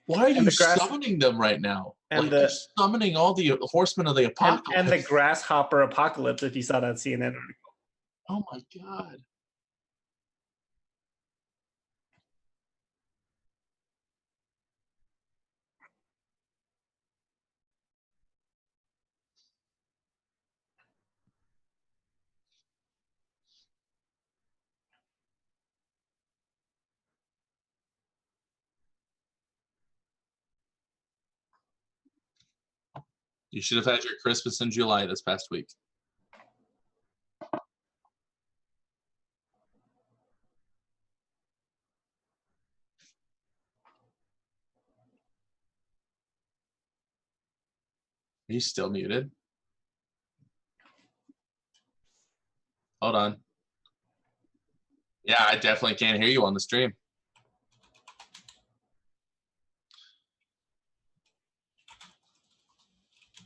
Why are you summoning them right now? And you're summoning all the horsemen of the apocalypse. And the grasshopper apocalypse, if you saw that CNN article. Oh my God. You should have had your Christmas in July this past week. Are you still muted? Hold on. Yeah, I definitely can't hear you on the stream.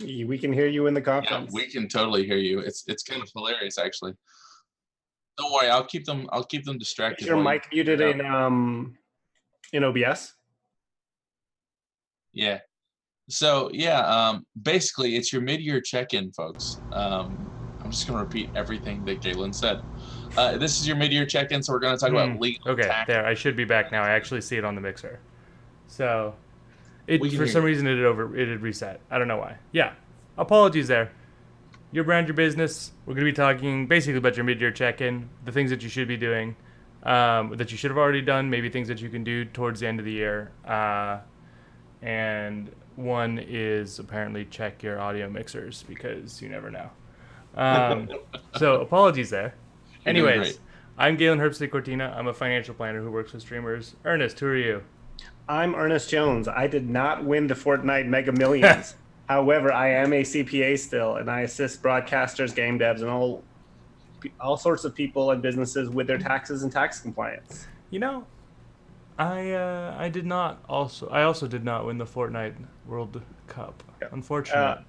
We can hear you in the conference. Yeah, we can totally hear you. It's kind of hilarious, actually. Don't worry, I'll keep them distracted. Is your mic muted in OBS? Yeah. So yeah, basically it's your mid-year check-in, folks. I'm just going to repeat everything that Galen said. This is your mid-year check-in, so we're going to talk about legal tax. There, I should be back now. I actually see it on the mixer. So, for some reason it had reset. I don't know why. Yeah, apologies there. Your brand, your business. We're going to be talking basically about your mid-year check-in, the things that you should be doing, that you should have already done, maybe things that you can do towards the end of the year. And one is apparently check your audio mixers because you never know. So apologies there. Anyways, I'm Galen Herbstley Cortina. I'm a financial planner who works with streamers. Ernest, who are you? I'm Ernest Jones. I did not win the Fortnite Mega Millions. However, I am a CPA still, and I assist broadcasters, game devs, and all sorts of people and businesses with their taxes and tax compliance. You know, I did not also. I also did not win the Fortnite World Cup. Yeah. Unfortunately.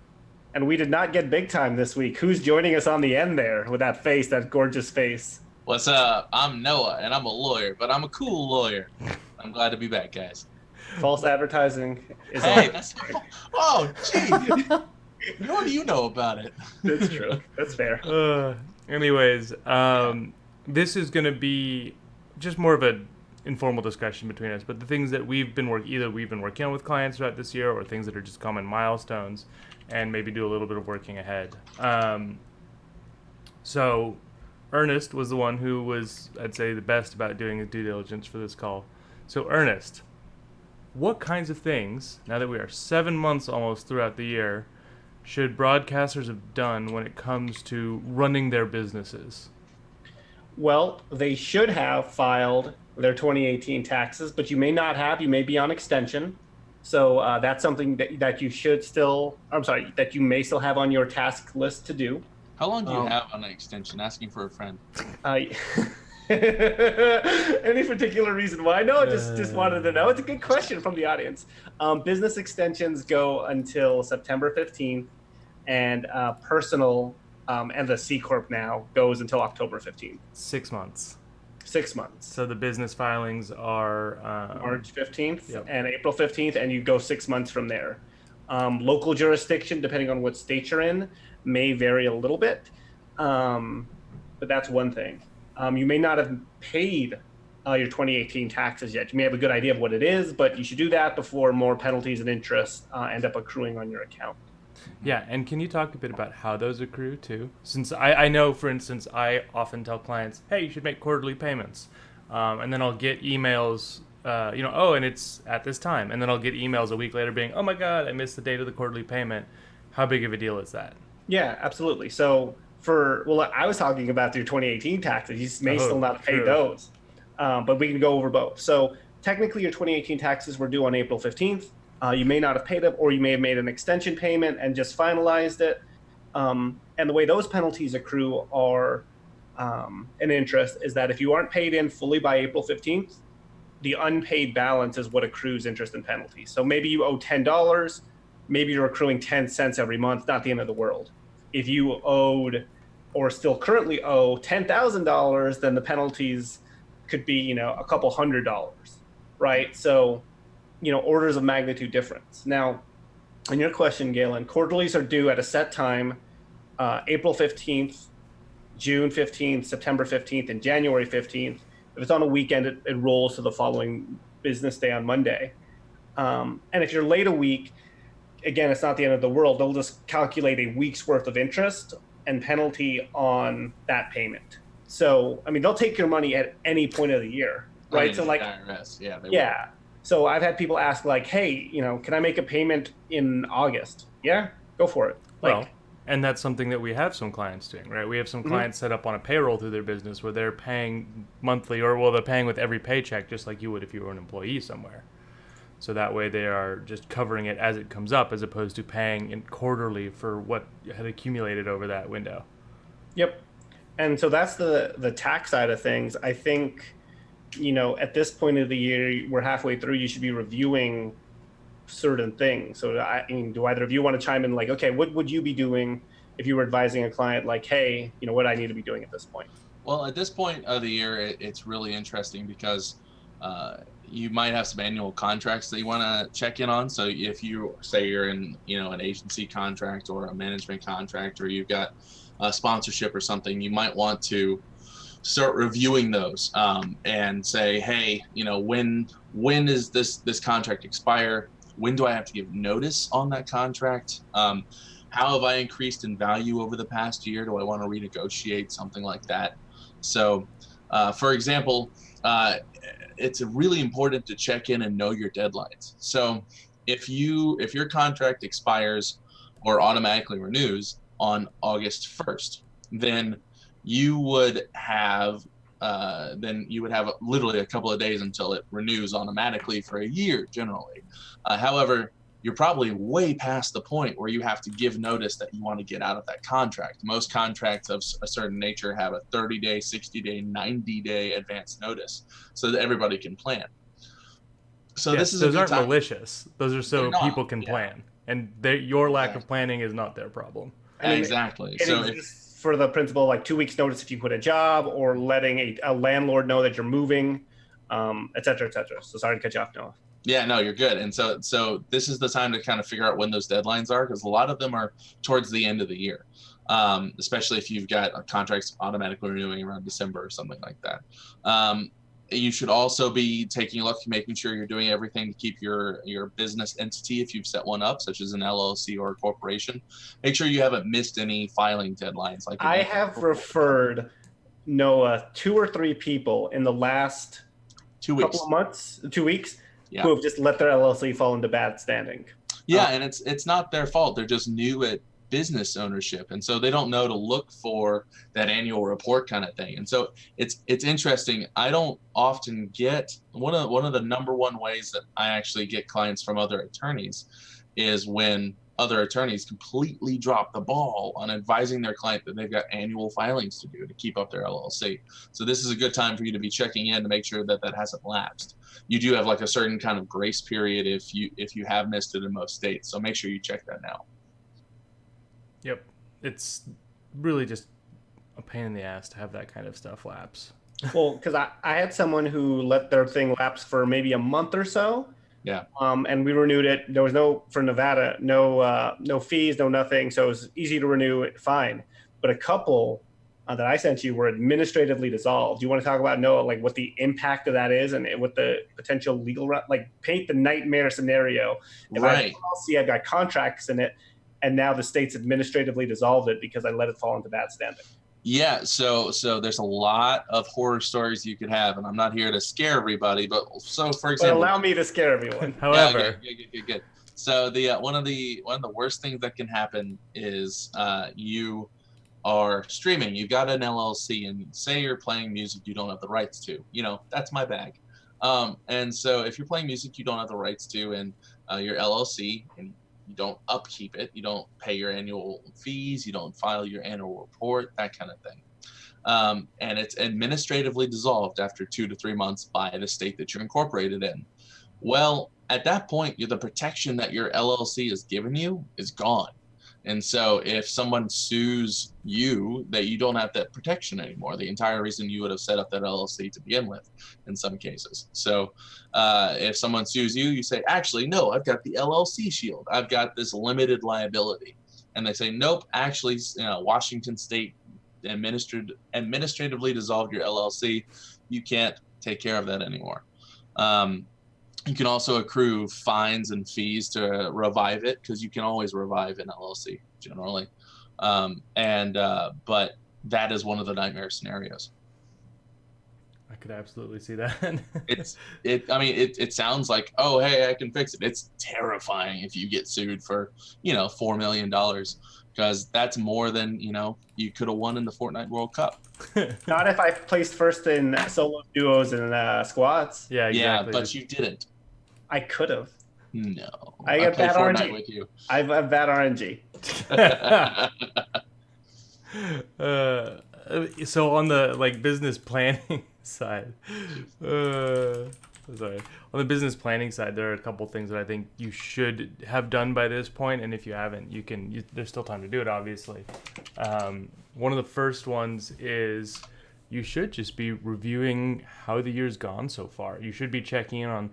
And we did not get big time this week. Who's joining us on the end there with that face, that gorgeous face? What's up? I'm Noah, and I'm a lawyer, but I'm a cool lawyer. I'm glad to be back, guys. False advertising is oh, gee. What do you know about it? That's true. That's fair. Anyways, this is going to be just more of an informal discussion between us, but the things that we've been working on with clients throughout this year, or things that are just common milestones, and maybe do a little bit of working ahead. So Ernest was the one who was, I'd say, the best about doing the due diligence for this call. So Ernest, what kinds of things, now that we are 7 months almost throughout the year, should broadcasters have done when it comes to running their businesses? Well, they should have filed their 2018 taxes, but you may not have. You may be on extension. So that's something that you should still, that you may still have on your task list to do. How long do you have on an extension? Asking for a friend. Any particular reason why? No, just wanted to know. It's a good question from the audience. Business extensions go until September 15th, and personal and the C Corp now goes until October 15th. 6 months. 6 months. So the business filings are March 15th and April 15th, and you go 6 months from there. Local jurisdiction, depending on what state you're in, may vary a little bit, but that's one thing. You may not have paid your 2018 taxes yet. You may have a good idea of what it is, but you should do that before more penalties and interest end up accruing on your account. Yeah, and can you talk a bit about how those accrue too? Since I know, for instance, I often tell clients, hey, you should make quarterly payments. And then I'll get emails, and it's at this time. And then I'll get emails a week later being, oh my God, I missed the date of the quarterly payment. How big of a deal is that? Yeah, absolutely. So I was talking about your 2018 taxes. You may still not pay those, but we can go over both. So technically your 2018 taxes were due on April 15th. You may not have paid them, or you may have made an extension payment and just finalized it. And the way those penalties accrue are an interest is that if you aren't paid in fully by April 15th, the unpaid balance is what accrues interest and penalties. So maybe you owe $10, maybe you're accruing 10 cents every month, not the end of the world. If you owed or still currently owe $10,000, then the penalties could be, a couple $100, right? So orders of magnitude difference. Now, in your question, Galen, quarterlies are due at a set time, April 15th, June 15th, September 15th, and January 15th. If it's on a weekend, it rolls to the following business day on Monday. And if you're late a week, again, it's not the end of the world. They'll just calculate a week's worth of interest and penalty on that payment. So, I mean, they'll take your money at any point of the year, right? I mean, so like, IRS, yeah. Yeah. So I've had people ask like, hey, can I make a payment in August? Yeah, go for it. Well, and that's something that we have some clients doing, right? We have some clients set up on a payroll through their business where they're paying monthly, or they're paying with every paycheck, just like you would if you were an employee somewhere. So that way they are just covering it as it comes up, as opposed to paying in quarterly for what had accumulated over that window. Yep. And so that's the tax side of things. I think, at this point of the year, we're halfway through, you should be reviewing certain things. So do either of you want to chime in, like, okay, what would you be doing if you were advising a client, like, hey, what I need to be doing at this point? Well, at this point of the year, it's really interesting because you might have some annual contracts that you want to check in on. So if you say you're in, an agency contract or a management contract, or you've got a sponsorship or something, you might want to start reviewing those and say, hey, when is this contract expire? When do I have to give notice on that contract? How have I increased in value over the past year? Do I want to renegotiate something like that? So, for example, it's really important to check in and know your deadlines. So if your contract expires or automatically renews on August 1st, then you would have literally a couple of days until it renews automatically for a year generally. However, you're probably way past the point where you have to give notice that you want to get out of that contract. Most contracts of a certain nature have a 30-day, 60-day, 90-day advance notice so that everybody can plan. So yes, those aren't malicious. Those are so people can plan. And your lack of planning is not their problem. Exactly. So for the principle, like 2 weeks notice if you quit a job, or letting a landlord know that you're moving, et cetera, et cetera. So sorry to cut you off, Noah. Yeah, no, you're good. And so this is the time to kind of figure out when those deadlines are, because a lot of them are towards the end of the year, especially if you've got contracts automatically renewing around December or something like that. You should also be taking a look, making sure you're doing everything to keep your business entity, if you've set one up, such as an LLC or a corporation. Make sure you haven't missed any filing deadlines. Like I have referred, Noah, 2 or 3 people in the last 2 weeks, couple of months, 2 weeks, who have just let their LLC fall into bad standing. Yeah, and it's not their fault. They're just new at business ownership, and so they don't know to look for that annual report kind of thing. And so it's interesting. I don't often get one of the number one ways that I actually get clients from other attorneys is when other attorneys completely drop the ball on advising their client that they've got annual filings to do to keep up their LLC. So this is a good time for you to be checking in to make sure that hasn't lapsed. You do have like a certain kind of grace period if you have missed it in most states. So make sure you check that now. Yep. It's really just a pain in the ass to have that kind of stuff lapse. Well, because I had someone who let their thing lapse for maybe a month or so. Yeah. And we renewed it. There was for Nevada, no fees, no nothing. So it was easy to renew it, fine. But a couple that I sent you were administratively dissolved. Do you want to talk about, Noah, like what the impact of that is and what the potential legal, like paint the nightmare scenario. If I have a policy, I've got contracts in it, and now the state's administratively dissolved it because I let it fall into bad standing. Yeah, so there's a lot of horror stories you could have, and I'm not here to scare everybody, but so for example, allow me to scare everyone. However, good. So the one of the worst things that can happen is you are streaming. You've got an LLC, and say you're playing music you don't have the rights to. That's my bag. And so if you're playing music you don't have the rights to, and your LLC, and you don't upkeep it, you don't pay your annual fees, you don't file your annual report, that kind of thing. And it's administratively dissolved after 2 to 3 months by the state that you're incorporated in. Well, at that point, the protection that your LLC has given you is gone. And so if someone sues you, that you don't have that protection anymore. The entire reason you would have set up that LLC to begin with, in some cases. So if someone sues you, you say, actually, no, I've got the LLC shield. I've got this limited liability. And they say, nope, actually, Washington State administratively dissolved your LLC. You can't take care of that anymore. You can also accrue fines and fees to revive it, because you can always revive an LLC generally. But that is one of the nightmare scenarios. I could absolutely see that. It sounds like, oh, hey, I can fix it. It's terrifying if you get sued for, $4 million, because that's more than, you could have won in the Fortnite World Cup. Not if I placed first in solo, duos, and squads. Yeah, exactly. Yeah, but you didn't. I could have. No. I got bad Fortnite RNG. with you. I have bad RNG. So on the business planning side, sorry, on the business planning side, there are a couple things that I think you should have done by this point, and if you haven't, there's still time to do it, obviously. One of the first ones is you should just be reviewing how the year's gone so far. You should be checking in on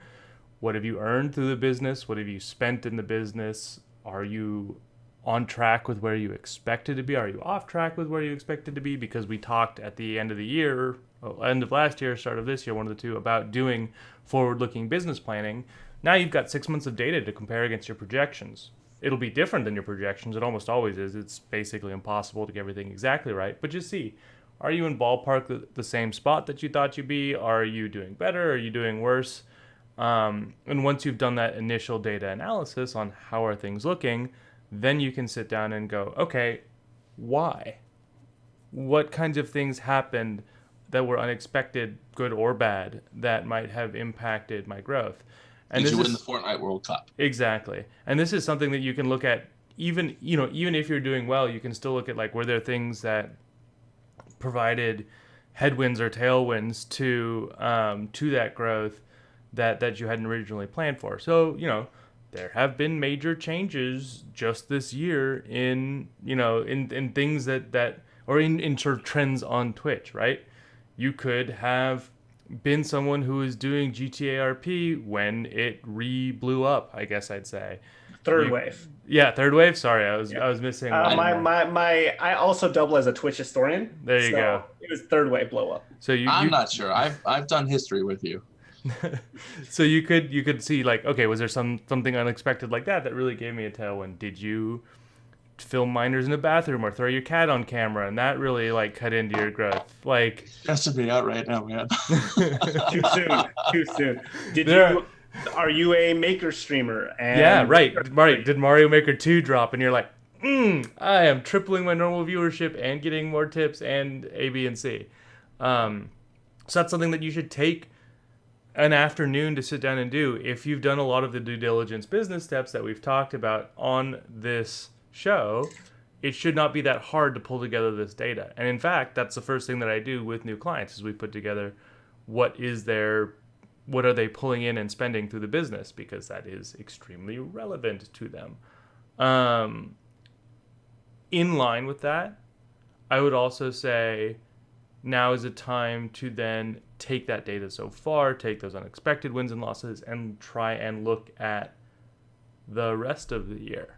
what have you earned through the business, what have you spent in the business, are you on track with where you expected to be, are you off track with where you expected to be, because we talked at the end of the year, end of last year, start of this year, one of the two, about doing forward-looking business planning. Now you've got 6 months of data to compare against your projections. It'll be different than your projections. It almost always is. It's basically impossible to get everything exactly right. But just see, are you in ballpark the same spot that you thought you'd be? Are you doing better? Are you doing worse? And once you've done that initial data analysis on how are things looking, then you can sit down and go, okay, why? What kinds of things happened that were unexpected, good or bad, that might have impacted my growth? And did you win the Fortnite World Cup? Exactly. And this is something that you can look at, even if you're doing well, you can still look at were there things that provided headwinds or tailwinds to that growth that you hadn't originally planned for. So, there have been major changes just this year in things that or in sort of trends on Twitch, right? You could have been someone who was doing GTA RP when it blew up, I guess I'd say. Third wave. Yeah, third wave. Sorry, I was missing. I also double as a Twitch historian. There you go. It was third wave blow up. So I'm not sure. I've done history with you. So you could see okay, was there something unexpected like that really gave me a tailwind? Did you film minors in a bathroom or throw your cat on camera and that really cut into your growth? Stressing me out right now, man. Too soon. Are you a maker streamer? Yeah, right. Did Mario Maker 2 drop and you're like, I am tripling my normal viewership and getting more tips and A, B, and C. So that's something that you should take an afternoon to sit down and do. If you've done a lot of the due diligence business steps that we've talked about on this show, it should not be that hard to pull together this data. And in fact, that's the first thing that I do with new clients is we put together what are they pulling in and spending through the business, because that is extremely relevant to them. In line with that, I would also say now is a time to then take that data so far, take those unexpected wins and losses, and try and look at the rest of the year.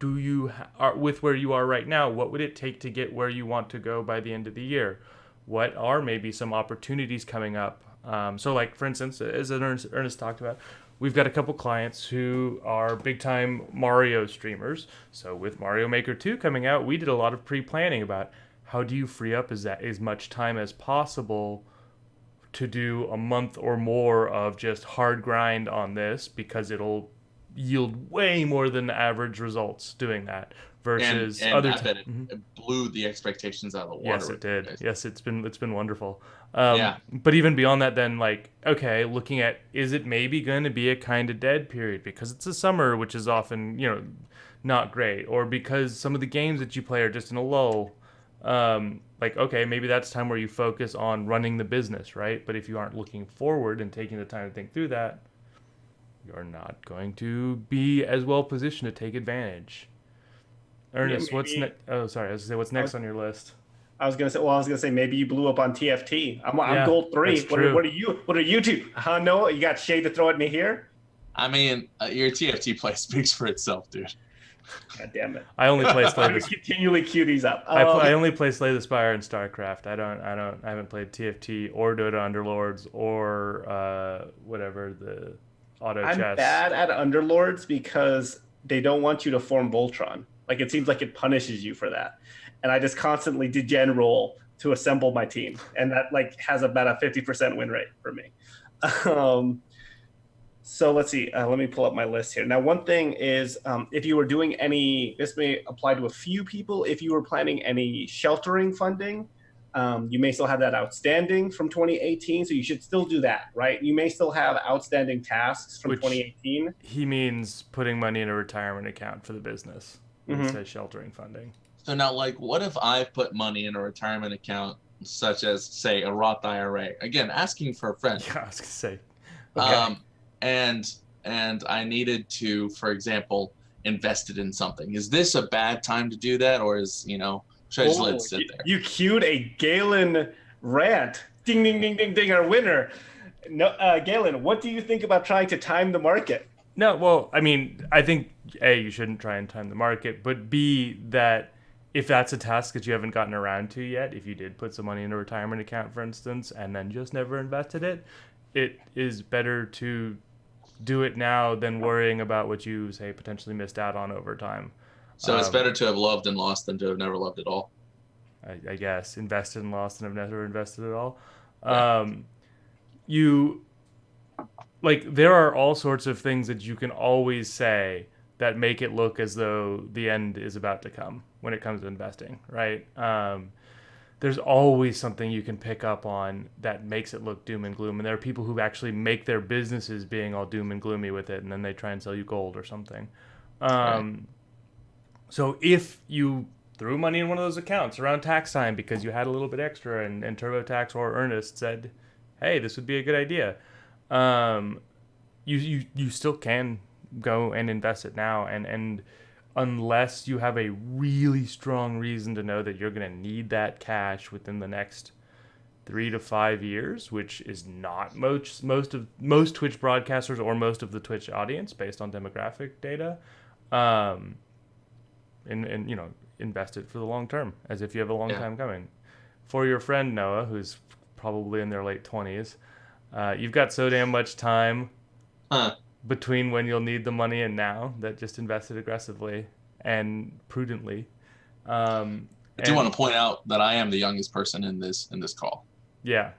With where you are right now, what would it take to get where you want to go by the end of the year? What are maybe some opportunities coming up? So for instance, as Ernest talked about, we've got a couple clients who are big-time Mario streamers. So with Mario Maker 2 coming out, we did a lot of pre-planning about how do you free up as much time as possible to do a month or more of just hard grind on this, because it'll yield way more than average results doing that versus and other I bet it blew the expectations out of the water. Yes, it did. Yes, it's been wonderful. Yeah. But even beyond that, then okay, looking at, is it maybe going to be a kind of dead period because it's a summer, which is often not great, or because some of the games that you play are just in a lull. Okay, maybe that's time where you focus on running the business, right? But if you aren't looking forward and taking the time to think through that, you're not going to be as well positioned to take advantage. Ernest, what's next? Oh, sorry. I was gonna say, what's next on your list? I was gonna say maybe you blew up on TFT. I'm gold 3. What are you two? No, you got shade to throw at me here? I mean, your TFT play speaks for itself, dude. God damn it! I only play Slay the continually cue these up. I only play Slay the Spire and StarCraft. I haven't played TFT or Dota Underlords or whatever the auto chess. I'm bad at Underlords because they don't want you to form Voltron. Like, it seems like it punishes you for that, and I just constantly degen roll to assemble my team, and that like has about a 50% win rate for me. So let's see. Let me pull up my list here. Now, one thing is, if you were doing this may apply to a few people. If you were planning any sheltering funding, you may still have that outstanding from 2018. So you should still do that, right? You may still have outstanding tasks from 2018. He means putting money in a retirement account for the business. It says sheltering funding. So now, like, what if I put money in a retirement account, such as, say, a Roth IRA? Again, asking for a friend. Yeah, I was gonna say. Okay. And I needed to, for example, invest it in something. Is this a bad time to do that, or should I just let it sit there? You cued a Galen rant. Ding, ding, ding, ding, ding, our winner. No, Galen, what do you think about trying to time the market? No, well, I mean, I think A, you shouldn't try and time the market, but B, that if that's a task that you haven't gotten around to yet, if you did put some money in a retirement account, for instance, and then just never invested it, it is better to do it now than worrying about what you, say, potentially missed out on over time. So it's better to have loved and lost than to have never loved at all. I guess invested and lost and have never invested at all. Yeah. There are all sorts of things that you can always say that make it look as though the end is about to come when it comes to investing, right? There's always something you can pick up on that makes it look doom and gloom. And there are people who actually make their businesses being all doom and gloomy with it, and then they try and sell you gold or something. So if you threw money in one of those accounts around tax time because you had a little bit extra and TurboTax or Ernest said, hey, this would be a good idea, you still can go and invest it now. And unless you have a really strong reason to know that you're going to need that cash within the next 3 to 5 years, which is not most Twitch broadcasters or most of the Twitch audience based on demographic data, invest it for the long term, as if you have a long time coming. For your friend Noah, who's probably in their late 20s, you've got so damn much time between when you'll need the money and now that just invest it aggressively and prudently. I do want to point out that I am the youngest person in this call. Yeah.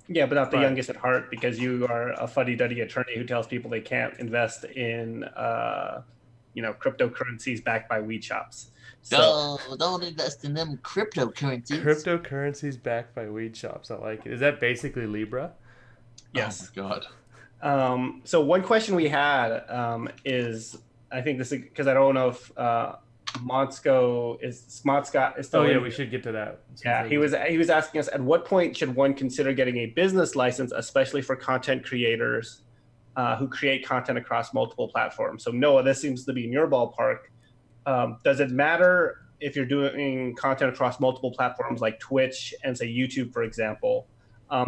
Yeah, but not the youngest at heart, because you are a fuddy-duddy attorney who tells people they can't invest in cryptocurrencies backed by weed shops. So don't invest in them cryptocurrencies. Cryptocurrencies backed by weed shops. I like it. Is that basically Libra? Yes. Oh my God. So one question we had is, I think this is because I don't know if Smotska is still. Oh yeah, we should get to that. Yeah, he was asking us, at what point should one consider getting a business license, especially for content creators who create content across multiple platforms? So Noah, this seems to be in your ballpark. Does it matter if you're doing content across multiple platforms like Twitch and, say, YouTube, for example?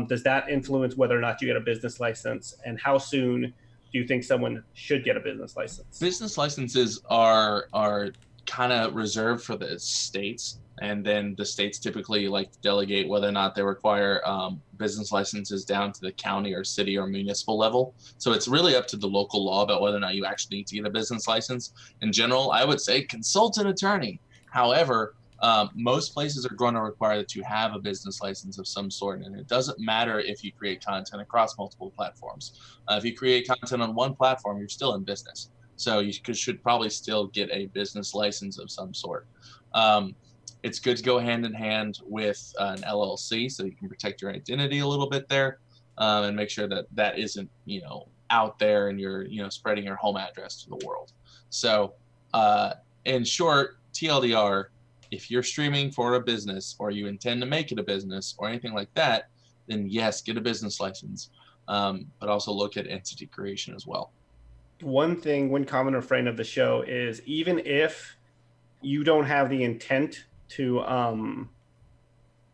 Does that influence whether or not you get a business license? And how soon do you think someone should get a business license? Business licenses are kind of reserved for the states, and then the states typically like to delegate whether or not they require business licenses down to the county or city or municipal level. So it's really up to the local law about whether or not you actually need to get a business license. In general, I would say consult an attorney. However, most places are going to require that you have a business license of some sort, and it doesn't matter if you create content across multiple platforms. If you create content on one platform, you're still in business. So you should probably still get a business license of some sort. It's good to go hand in hand with an LLC so you can protect your identity a little bit there, and make sure that that isn't, out there and you're, spreading your home address to the world. So in short, TLDR, if you're streaming for a business or you intend to make it a business or anything like that, then yes, get a business license. but also look at entity creation as well. One common refrain of the show is, even if you don't have the intent to,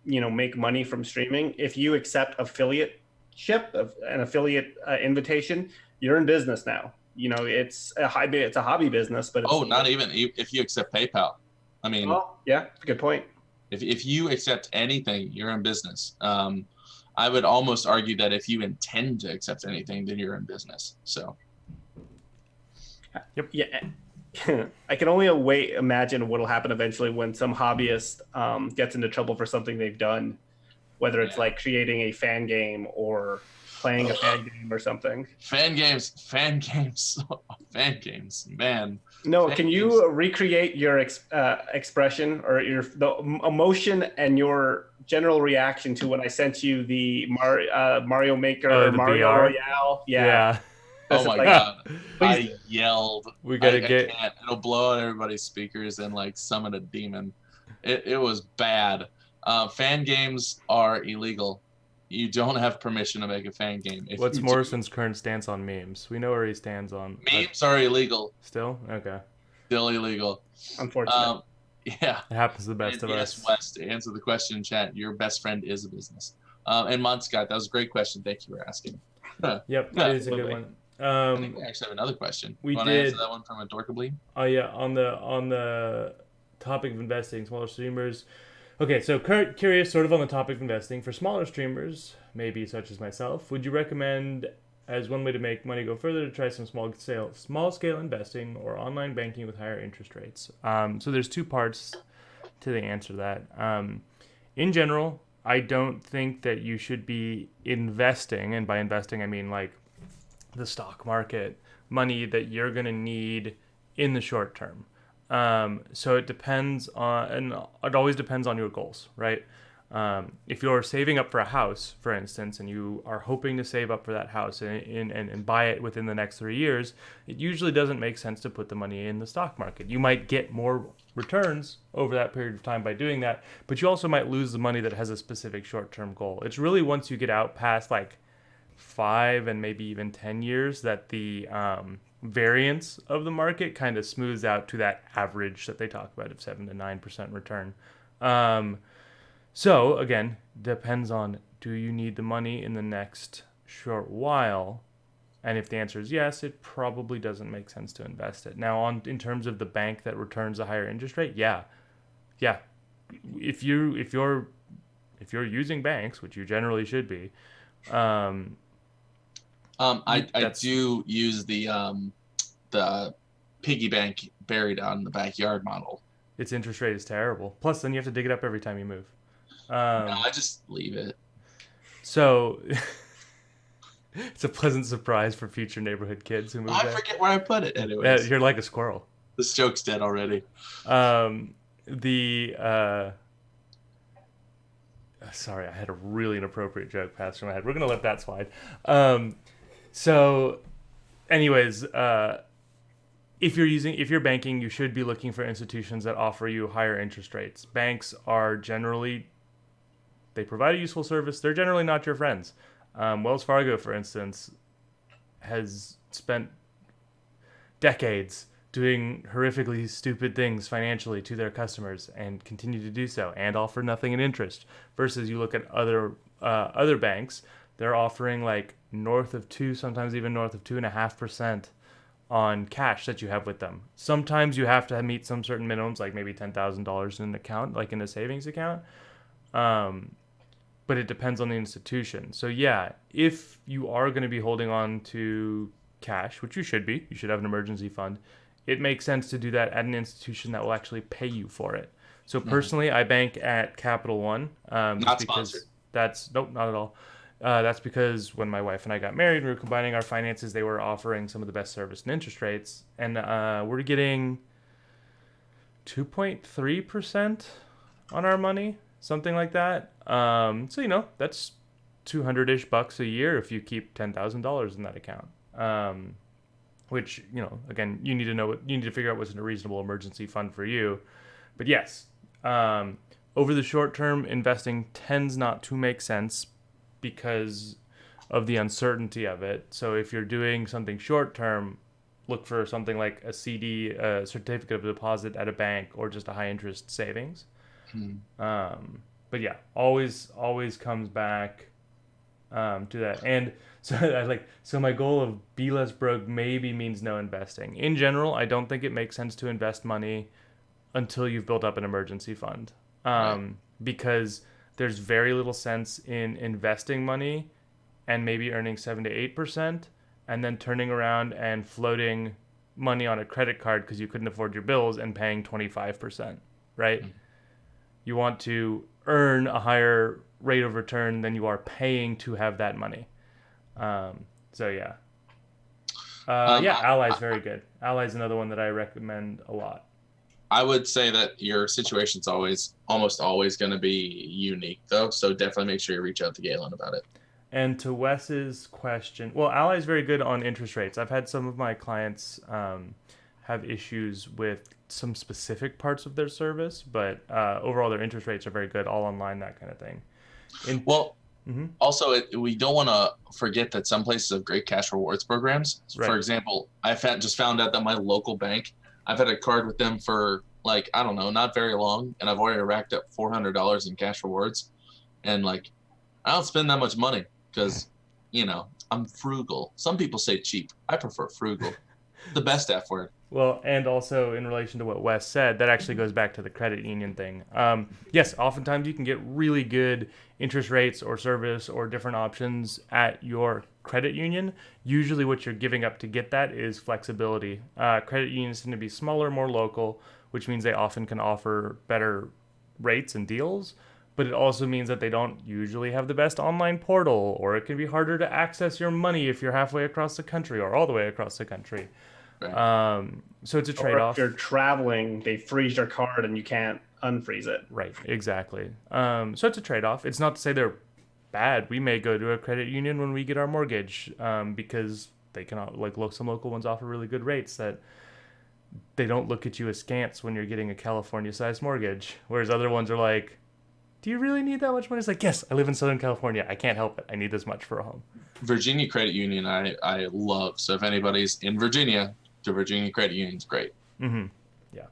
make money from streaming, if you accept an affiliate invitation, you're in business now. It's a hobby business, but it's not even if you accept PayPal. I mean, yeah, that's a good point. If you accept anything, you're in business. I would almost argue that if you intend to accept anything, then you're in business. So, yep. Yeah. I can only imagine what'll happen eventually when some hobbyist gets into trouble for something they've done, whether it's like creating a fan game or playing a fan game or something. Fan games, man. No, can you recreate your expression or the emotion and your general reaction to when I sent you the Mario Maker or Mario VR? Royale? Yeah. Oh my God. I yelled. We gotta it'll blow out everybody's speakers and like summon a demon. It was bad. Fan games are illegal. You don't have permission to make a fan game. What's Morrison's current stance on memes? We know where he stands on. Memes are illegal. Still? Okay. Still illegal. Unfortunately. Yeah. It happens to the best of us. Yes, Wes, to answer the question in chat, your best friend is a business. And Mod Scott, that was a great question. Thank you for asking. Yep, that is a good one. I think we actually have another question. We Want did to answer that one from a Dorkably? Oh yeah, on the topic of investing, smaller streamers. Okay, so curious, sort of on the topic of investing, for smaller streamers, maybe such as myself, would you recommend, as one way to make money go further, to try some small scale investing or online banking with higher interest rates? So there's two parts to the answer to that. In general, I don't think that you should be investing, and by investing I mean like the stock market, money that you're going to need in the short term. So it depends on, and it always depends on your goals, right? If you're saving up for a house, for instance, and you are hoping to save up for that house and buy it within the next 3 years, it usually doesn't make sense to put the money in the stock market. You might get more returns over that period of time by doing that, but you also might lose the money that has a specific short-term goal. It's really once you get out past like 5 and maybe even 10 years that the variance of the market kind of smooths out to that average that they talk about of 7 to 9% return. So again, depends on, do you need the money in the next short while? And if the answer is yes, it probably doesn't make sense to invest it. Now, in terms of the bank that returns a higher interest rate, yeah. If you're using banks, which you generally should be, I do use the piggy bank buried out in the backyard model. Its interest rate is terrible. Plus, then you have to dig it up every time you move. No, I just leave it. So it's a pleasant surprise for future neighborhood kids who move I there. forget where I put it anyways. Yeah, you're like a squirrel. This joke's dead already. Sorry, I had a really inappropriate joke pass through my head. We're going to let that slide. So anyways, if you're banking, you should be looking for institutions that offer you higher interest rates. Banks are generally, they provide a useful service. They're generally not your friends. Wells Fargo, for instance, has spent decades doing horrifically stupid things financially to their customers and continue to do so and offer nothing in interest. Versus you look at other banks, they're offering like north of 2, sometimes even north of 2.5% on cash that you have with them. Sometimes you have to meet some certain minimums, like maybe $10,000 in an account, like in a savings account. But it depends on the institution. So yeah, if you are going to be holding on to cash, which you should have an emergency fund, it makes sense to do that at an institution that will actually pay you for it. So personally, I bank at Capital One. Not sponsored. Nope, not at all. That's because when my wife and I got married, we were combining our finances. They were offering some of the best service and interest rates. And we're getting 2.3% on our money, something like that. So, that's $200-ish bucks a year if you keep $10,000 in that account. Which, again, you need to figure out what's a reasonable emergency fund for you. But yes, over the short term, investing tends not to make sense because of the uncertainty of it. So if you're doing something short term, look for something like a CD, a certificate of deposit at a bank, or just a high interest savings. But yeah, always comes back to that. And so my goal of be less broke maybe means no investing. In general, I don't think it makes sense to invest money until you've built up an emergency fund, because there's very little sense in investing money and maybe earning 7 to 8%, and then turning around and floating money on a credit card because you couldn't afford your bills and paying 25%, right? You want to earn a higher rate of return than you are paying to have that money. Ally's very good. Ally's another one that I recommend a lot. I would say that your situation's almost always going to be unique, though. So definitely make sure you reach out to Galen about it. And to Wes's question, well, Ally's very good on interest rates. I've had some of my clients have issues with some specific parts of their service, but overall their interest rates are very good, all online, that kind of thing. Also, we don't want to forget that some places have great cash rewards programs. Right. For example, just found out that my local bank, I've had a card with them for like, I don't know, not very long, and I've already racked up $400 in cash rewards. And like, I don't spend that much money because, I'm frugal. Some people say cheap. I prefer frugal. The best F word. Well, and also in relation to what Wes said, that actually goes back to the credit union thing. Yes, oftentimes you can get really good interest rates or service or different options at your credit union. Usually what you're giving up to get that is flexibility. Credit unions tend to be smaller, more local, which means they often can offer better rates and deals. But it also means that they don't usually have the best online portal, or it can be harder to access your money if you're halfway across the country or all the way across the country. Right. So it's a trade-off. Or if you're traveling, they freeze your card and you can't unfreeze it. Right, exactly. So it's a trade-off. It's not to say they're bad. We may go to a credit union when we get our mortgage because they can, some local ones offer really good rates that they don't look at you askance when you're getting a California-sized mortgage, whereas other ones are like, do you really need that much money? It's like, yes, I live in Southern California. I can't help it. I need this much for a home. Virginia Credit Union, I love. So if anybody's in Virginia, the Virginia Credit Union's great. Mm-hmm. Yeah.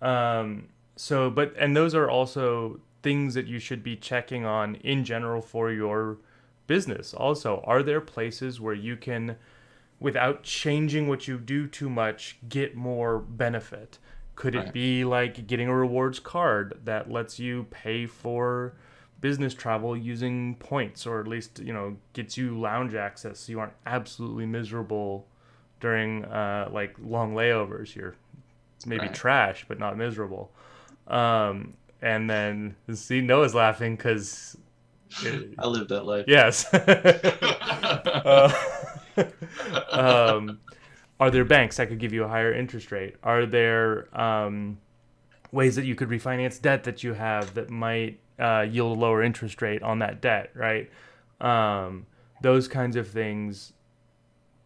And those are also things that you should be checking on in general for your business. Also, are there places where you can, without changing what you do too much, get more benefit? Could it be like getting a rewards card that lets you pay for business travel using points, or at least, gets you lounge access so you aren't absolutely miserable during long layovers? You're maybe trash, but not miserable. And then see, Noah's laughing because I live that life. Yes. Are there banks that could give you a higher interest rate? Are there ways that you could refinance debt that you have that might yield a lower interest rate on that debt, right? Those kinds of things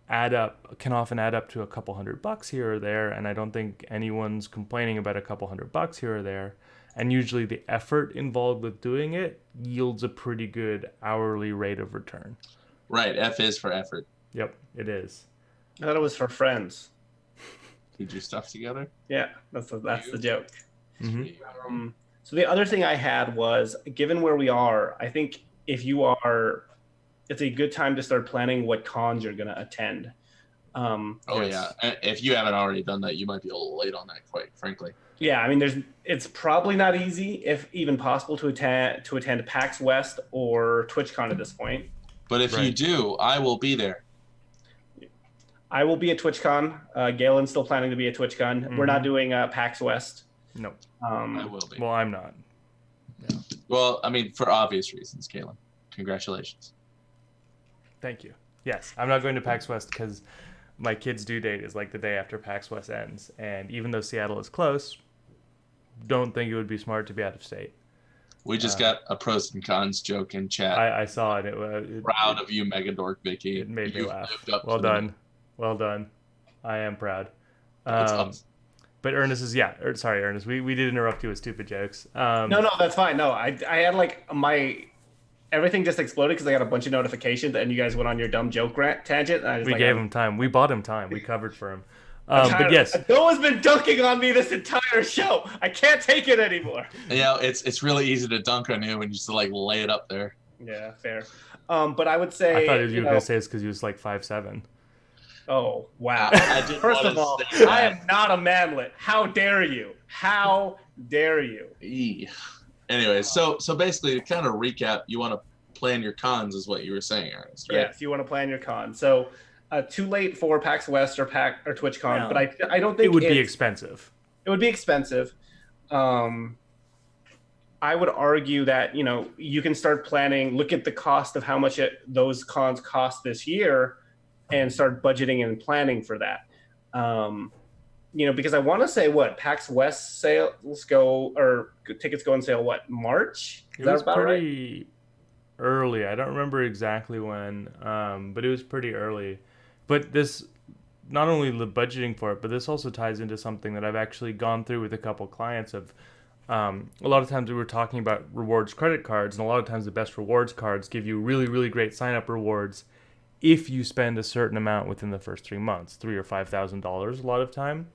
can often add up to a couple $100 here or there, and I don't think anyone's complaining about a couple $100 here or there. And usually the effort involved with doing it yields a pretty good hourly rate of return. Right, F is for effort. Yep, it is. I thought it was for friends. You do stuff together? Yeah, that's the joke. Mm-hmm. So the other thing I had was, given where we are, I think it's a good time to start planning what cons you're going to attend. Yeah. If you haven't already done that, you might be a little late on that, quite frankly. Yeah, I mean, it's probably not easy, if even possible, to attend PAX West or TwitchCon at this point. But if you do, I will be there. I will be at TwitchCon. Galen's still planning to be at TwitchCon. Mm-hmm. We're not doing PAX West. No. I will be. Well, I'm not. Yeah. Well, I mean, for obvious reasons, Galen. Congratulations. Thank you. Yes, I'm not going to PAX West because my kid's due date is like the day after PAX West ends. And even though Seattle is close, don't think it would be smart to be out of state. We just got a pros and cons joke in chat. I saw it. Proud of you, Mega Dork Vicky. It made me laugh. Well done. Well done. I am proud. But Ernest is, sorry, Ernest. We did interrupt you with stupid jokes. No, that's fine. No, I had everything just exploded because I got a bunch of notifications, and you guys went on your dumb joke tangent. And we gave him time. We bought him time. We covered for him. But yes, Noah's been dunking on me this entire show. I can't take it anymore. It's really easy to dunk on you when you just like lay it up there. Yeah, fair. But I would say I thought you were going to say it's because he was like 5'7". Oh wow! First of all, I am not a manlet. How dare you? How dare you? Anyway, so basically, to kind of recap, you want to plan your cons, is what you were saying, Ernest, right? Yes, you want to plan your cons. So, too late for PAX West or TwitchCon, but I don't think it would be expensive. It would be expensive. I would argue that you can start planning. Look at the cost of how much those cons cost this year, and start budgeting and planning for that. Because I want to say PAX West sales go, or tickets go on sale, March? It was pretty early. I don't remember exactly when, but it was pretty early. But this, not only the budgeting for it, but this also ties into something that I've actually gone through with a couple clients of, a lot of times we were talking about rewards credit cards, and a lot of times the best rewards cards give you really, really great sign-up rewards if you spend a certain amount within the first 3 months, $3,000 or $5,000 a lot of time.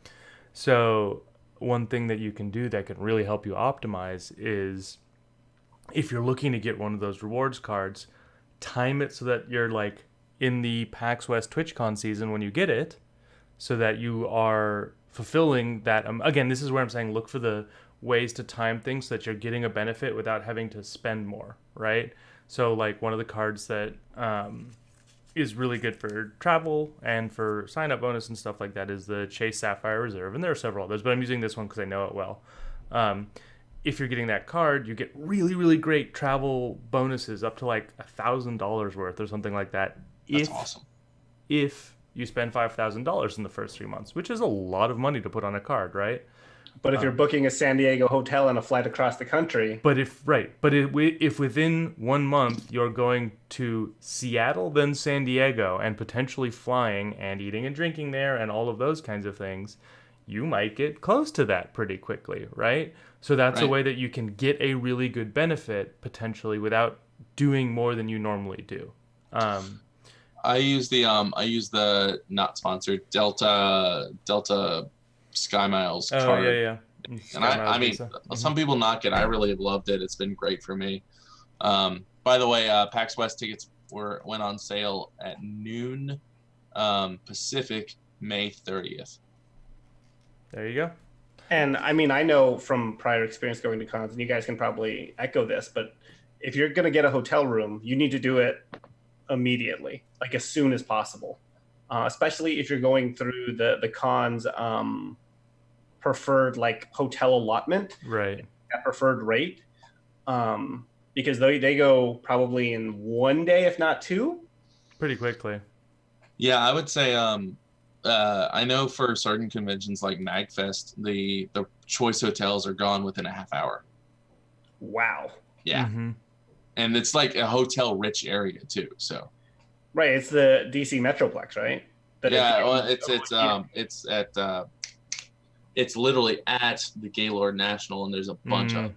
So one thing that you can do that can really help you optimize is, if you're looking to get one of those rewards cards, time it so that you're like in the PAX West TwitchCon season when you get it, so that you are fulfilling that. Again, this is where I'm saying look for the ways to time things so that you're getting a benefit without having to spend more, right? So like one of the cards that is really good for travel and for sign-up bonus and stuff like that is the Chase Sapphire Reserve, and there are several others, but I'm using this one because I know it well. If you're getting that card, you get really, really great travel bonuses up to like $1,000 worth or something like that. That's awesome. If you spend $5,000 in the first 3 months, which is a lot of money to put on a card, right? But if you're booking a San Diego hotel and a flight across the country. But if within 1 month you're going to Seattle, then San Diego, and potentially flying and eating and drinking there and all of those kinds of things, you might get close to that pretty quickly, right? So that's a way that you can get a really good benefit potentially without doing more than you normally do. I use the not sponsored Delta Sky Miles card. Yeah. And I mean, some people knock it. I really have loved it. It's been great for me. By the way, PAX West tickets went on sale at noon Pacific, May 30th. There you go. And I mean, I know from prior experience going to cons, and you guys can probably echo this, but if you're going to get a hotel room, you need to do it immediately, like as soon as possible. Especially if you're going through the cons preferred like hotel allotment, right? At preferred rate, because they go probably in 1 day, if not 2, pretty quickly. Yeah, I would say I know for certain conventions like MagFest, the choice hotels are gone within a half hour. Wow. Yeah. Mm-hmm. And it's like a hotel rich area too, so. Right, it's the DC Metroplex, right? It's literally at the Gaylord National, and there's a bunch of them.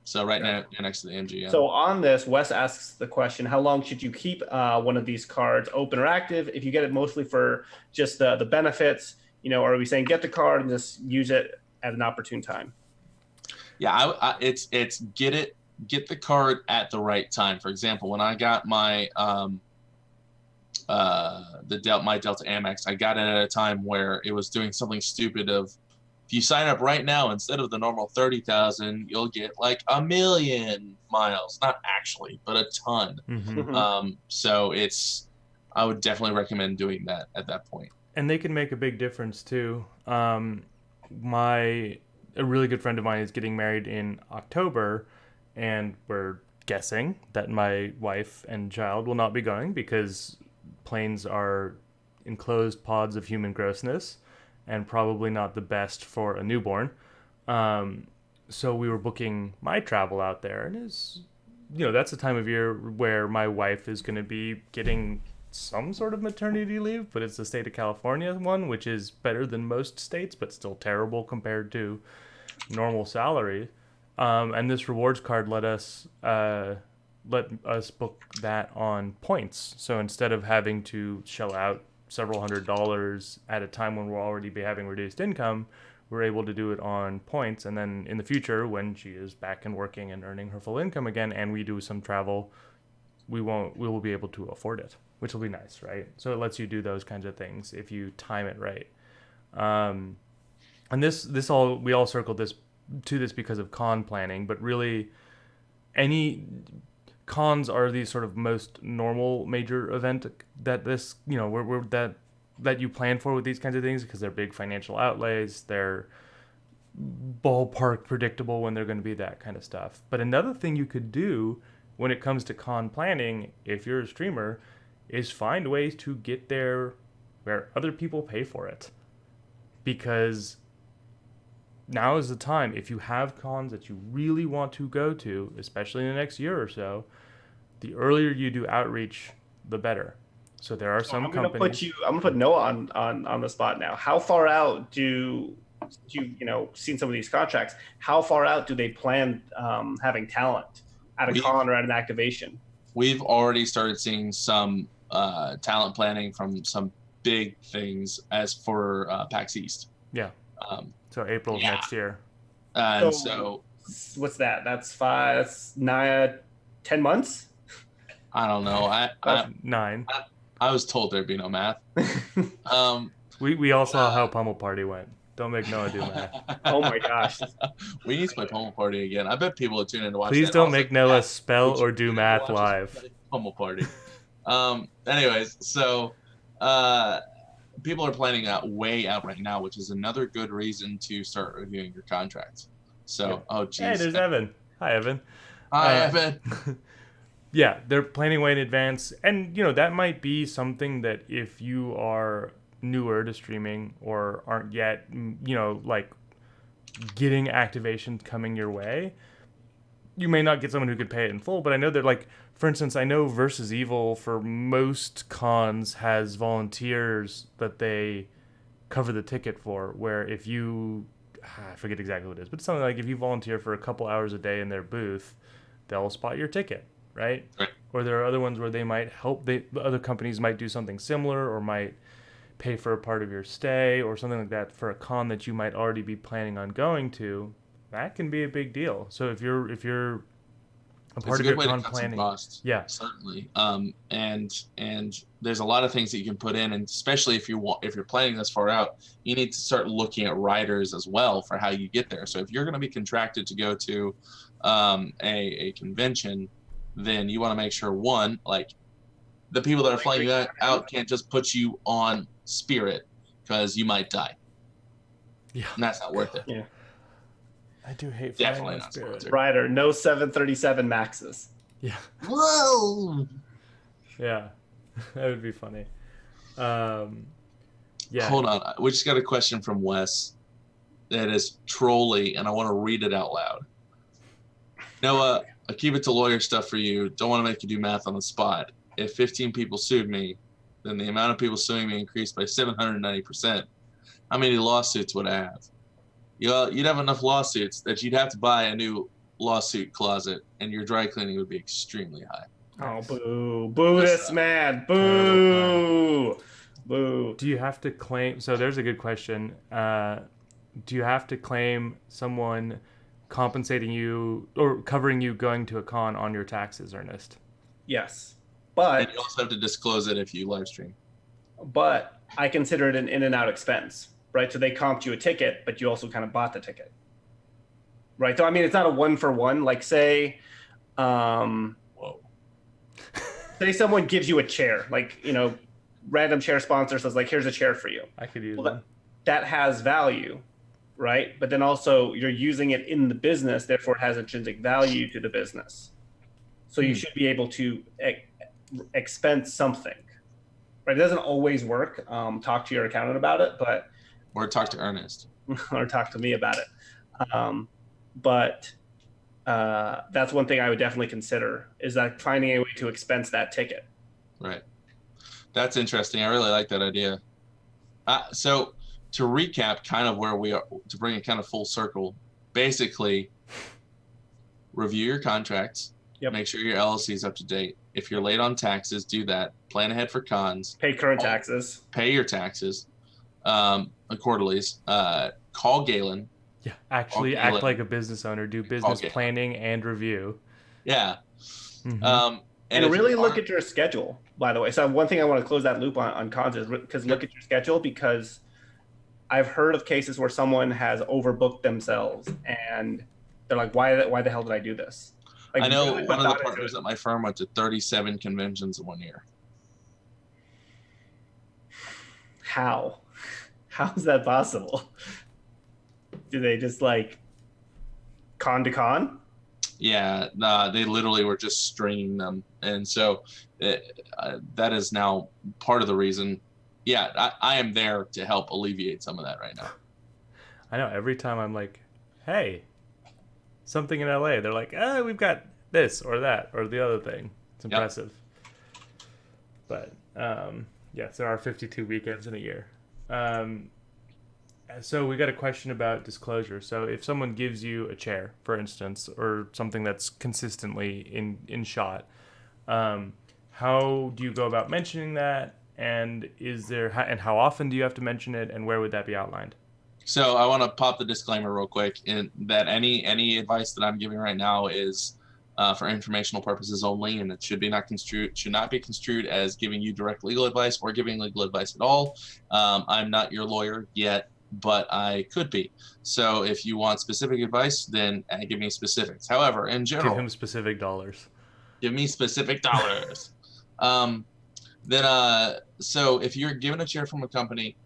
So now you're next to the MGM. So on this, Wes asks the question: how long should you keep one of these cards open or active? If you get it mostly for just the benefits, are we saying get the card and just use it at an opportune time? Yeah, it's get the card at the right time. For example, when I got my my Delta Amex, I got it at a time where it was doing something stupid of, if you sign up right now, instead of the normal 30,000, you'll get like 1 million miles. Not actually, but a ton. Mm-hmm. So I would definitely recommend doing that at that point. And they can make a big difference too. A really good friend of mine is getting married in October, and we're guessing that my wife and child will not be going because planes are enclosed pods of human grossness and probably not the best for a newborn. So we were booking my travel out there, and that's the time of year where my wife is going to be getting some sort of maternity leave, but it's the state of California one, which is better than most states, but still terrible compared to normal salary. And this rewards card let us let us book that on points. So instead of having to shell out several $100s at a time when we'll already be having reduced income, we're able to do it on points. And then in the future, when she is back and working and earning her full income again, and we do some travel, we will be able to afford it, which will be nice, right? So it lets you do those kinds of things if you time it right. And we all circled this because of con planning, but really any cons are the sort of most normal major event that this, that you plan for with these kinds of things, because they're big financial outlays. They're ballpark predictable when they're going to be, that kind of stuff. But another thing you could do when it comes to con planning, if you're a streamer, is find ways to get there where other people pay for it. Because now is the time. If you have cons that you really want to go to, especially in the next year or so, the earlier you do outreach, the better. So there are some companies. I'm gonna put Noah on the spot now. How far out do you seen some of these contracts? How far out do they plan having talent at a con or at an activation? We've already started seeing some talent planning from some big things as for PAX East. Yeah. So April of next year. And so what's that? That's 10 months? I don't know. 9. I was told there'd be no math. We all saw how Pummel Party went. Don't make Noah do math. Oh my gosh. We need to play Pummel Party again. I bet people are tuning in to watch. Please don't make Noah spell or do math live. Pummel Party. Anyways, so people are planning way out right now, which is another good reason to start reviewing your contracts. So, oh geez. Hey, there's Evan. Hi, Evan. Hi, Evan. Yeah, they're planning way in advance. And, that might be something that if you are newer to streaming or aren't yet, like getting activation coming your way, you may not get someone who could pay it in full. But I know that, like, for instance, I know Versus Evil for most cons has volunteers that they cover the ticket for, where if you, I forget exactly what it is, but it's something like if you volunteer for a couple hours a day in their booth, they'll spot your ticket. Right? Or there are other ones where they might help. The other companies might do something similar, or might pay for a part of your stay, or something like that for a con that you might already be planning on going to. That can be a big deal. So if you're a part of your con planning, costs, yeah, certainly. And there's a lot of things that you can put in, and especially if you're planning this far out, you need to start looking at riders as well for how you get there. So if you're going to be contracted to go to a convention, then you want to make sure, one, like the people that are flying you out can't just put you on Spirit because you might die. Yeah, and that's not worth it. Yeah, I do hate definitely not Spirit. Rider, no 737 Maxes. Yeah. Whoa. Yeah, that would be funny. Yeah. Hold on, we just got a question from Wes that is trolly, and I want to read it out loud. Noah, I keep it to lawyer stuff for you. Don't want to make you do math on the spot. If 15 people sued me, then the amount of people suing me increased by 790%. How many lawsuits would I have? You'd have enough lawsuits that you'd have to buy a new lawsuit closet, and your dry cleaning would be extremely high. Oh, boo. Boo this man. Boo. Boo. Do you have to claim... So there's a good question. Do you have to claim someone compensating you or covering you going to a con on your taxes, Ernest? Yes. But... And you also have to disclose it if you live stream. But I consider it an in and out expense, right? So they comped you a ticket, but you also kind of bought the ticket. Right? So, I mean, it's not a one-for-one. Like, say... Whoa. Say someone gives you a chair, like, random chair sponsor says, like, here's a chair for you. I could use one. That has value, right? But then also you're using it in the business, therefore it has intrinsic value to the business. So you should be able to expense something, right? It doesn't always work. Talk to your accountant about it, but... Or talk to Ernest. Or talk to me about it. But that's one thing I would definitely consider, is that finding a way to expense that ticket. Right. That's interesting. I really like that idea. So to recap kind of where we are, to bring it kind of full circle, basically review your contracts, Yep. Make sure your LLC is up to date. If you're late on taxes, do that. Plan ahead for cons. Pay current taxes. Pay your taxes, quarterlies. Call Galen. Yeah, actually act like a business owner. Do business planning and review. Yeah. Mm-hmm. And really look at your schedule, by the way. So one thing I want to close that loop on cons is because look at your schedule, because I've heard of cases where someone has overbooked themselves and they're like, why the hell did I do this? Like, I know really one of the partners at my firm went to 37 conventions in 1 year. How is that possible? Do they just like con to con? Yeah, they literally were just stringing them. And so that is now part of the reason. Yeah, I am there to help alleviate some of that right now. I know every time I'm like, hey, something in LA, they're like, we've got this or that or the other thing. It's impressive. Yep. But yes, there are 52 weekends in a year. So we got a question about disclosure. So if someone gives you a chair, for instance, or something that's consistently in shot, how do you go about mentioning that? And how often do you have to mention it? And where would that be outlined? So I want to pop the disclaimer real quick in that any advice that I'm giving right now is for informational purposes only, and it should not be construed as giving you direct legal advice or giving legal advice at all. I'm not your lawyer yet, but I could be. So if you want specific advice, then give me specifics. However, in general, give him specific dollars. Give me specific dollars. So if you're given a chair from a company,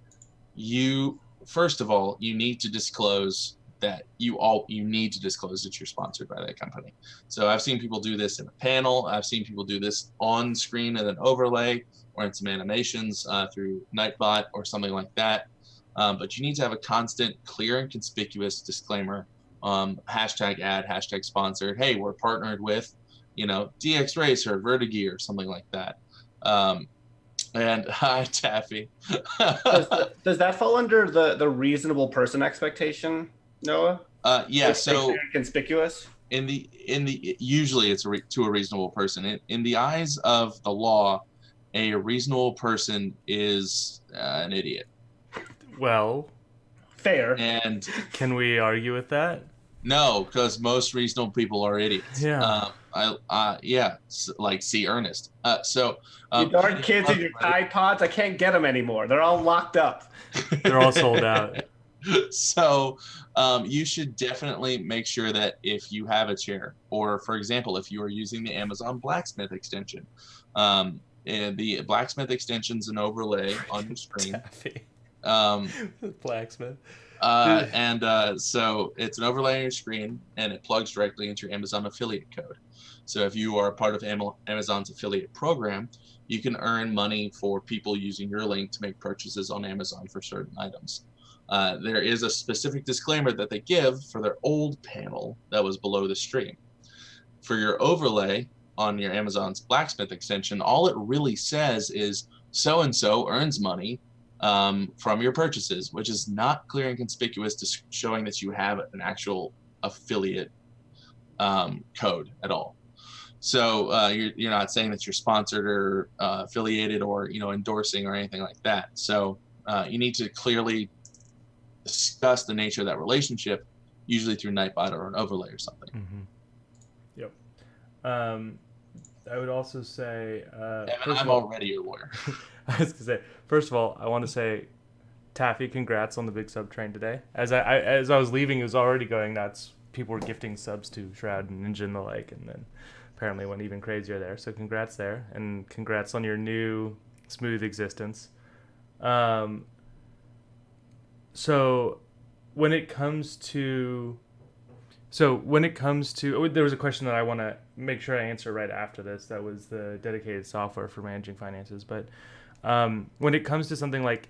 first of all, you need to disclose that you need to disclose that you're sponsored by that company. So I've seen people do this in a panel. I've seen people do this on screen in an overlay or in some animations through Nightbot or something like that. But you need to have a constant, clear, and conspicuous disclaimer. Hashtag ad, hashtag sponsored. Hey, we're partnered with, DX Racer, Vertigear, or something like that. And hi, Taffy. does that fall under the reasonable person expectation, Noah? Yeah. Like, so conspicuous. Usually it's to a reasonable person. In the eyes of the law, a reasonable person is an idiot. Well, fair. And can we argue with that? No, because most reasonable people are idiots. Yeah. Like see Ernest. You darn kids in your Tide Pods, I can't get them anymore. They're all locked up. They're all sold out. So you should definitely make sure that if you have a chair, or for example, if you are using the Amazon Blacksmith extension, and the Blacksmith extension's an overlay on your screen. Blacksmith. So it's an overlay on your screen, and it plugs directly into your Amazon affiliate code. So if you are a part of Amazon's affiliate program, you can earn money for people using your link to make purchases on Amazon for certain items. There is a specific disclaimer that they give for their old panel that was below the stream. For your overlay on your Amazon's Blacksmith extension, all it really says is so-and-so earns money from your purchases, which is not clear and conspicuous to showing that you have an actual affiliate code at all. So you're not saying that you're sponsored or affiliated or endorsing or anything like that. So you need to clearly discuss the nature of that relationship, usually through Nightbot or an overlay or something. Mm-hmm. Yep. I would also say, Evan, I'm already your lawyer. I was gonna say, first of all, I want to say, Taffy, congrats on the big sub train today. As I was leaving, it was already going nuts. People were gifting subs to Shroud and Ninja and the like, and then apparently went even crazier there. So congrats there, and congrats on your new smooth existence. So when it comes to, there was a question that I want to make sure I answer right after this. That was the dedicated software for managing finances. But when it comes to something like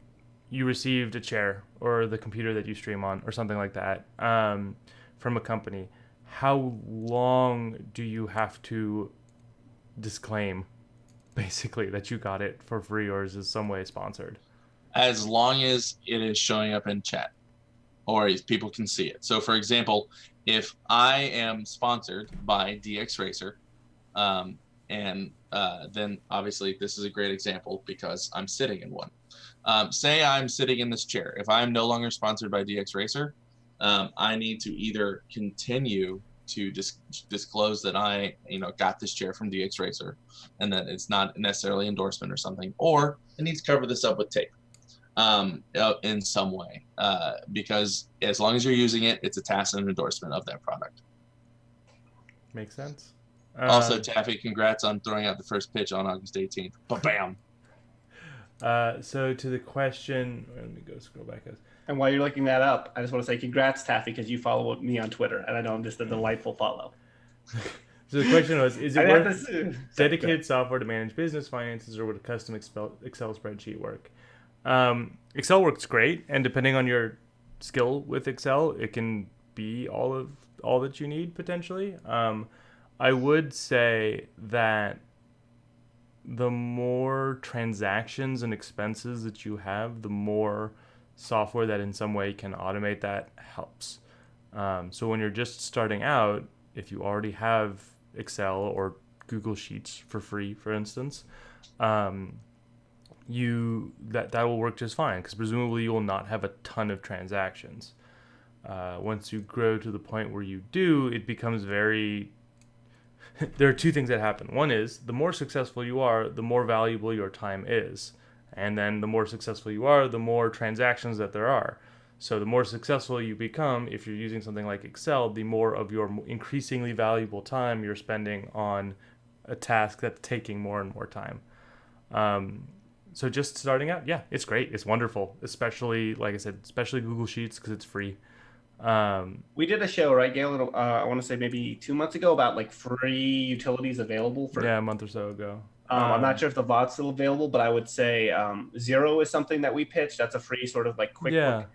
you received a chair or the computer that you stream on or something like that from a company, how long do you have to disclaim basically that you got it for free or is it some way sponsored? As long as it is showing up in chat or people can see it. So for example, if I am sponsored by DX Racer And then obviously this is a great example because I'm sitting in one. Say I'm sitting in this chair. If I'm no longer sponsored by DX Racer, I need to either continue to disclose that I, got this chair from DX Racer, and that it's not necessarily endorsement or something, or I need to cover this up with tape in some way, because as long as you're using it, it's a tacit endorsement of that product. Makes sense. Also, Taffy, congrats on throwing out the first pitch on August 18th. Bam. So to the question, let me go scroll back. And while you're looking that up, I just want to say congrats, Taffy, because you follow me on Twitter, and I know I'm just a delightful follow. So the question was, is it worth dedicated software to manage business finances, or would a custom Excel spreadsheet work? Excel works great, and depending on your skill with Excel, it can be all that you need potentially. I would say that the more transactions and expenses that you have, the more software that in some way can automate that helps. So when you're just starting out, if you already have Excel or Google Sheets for free, for instance, that will work just fine, because presumably you will not have a ton of transactions. Once you grow to the point where you do, it becomes very... There are two things that happen. One is, the more successful you are, the more valuable your time is. And then the more successful you are, the more transactions that there are. So the more successful you become, if you're using something like Excel, the more of your increasingly valuable time you're spending on a task that's taking more and more time. So just starting out, yeah, it's great. It's wonderful. Especially, like I said, especially Google Sheets, because it's free. We did a show, right, Galen? I want to say maybe 2 months ago about like free utilities available for. Yeah, a month or so ago. I'm not sure if the VOD's still available, but I would say Xero is something that we pitched. That's a free sort of like QuickBooks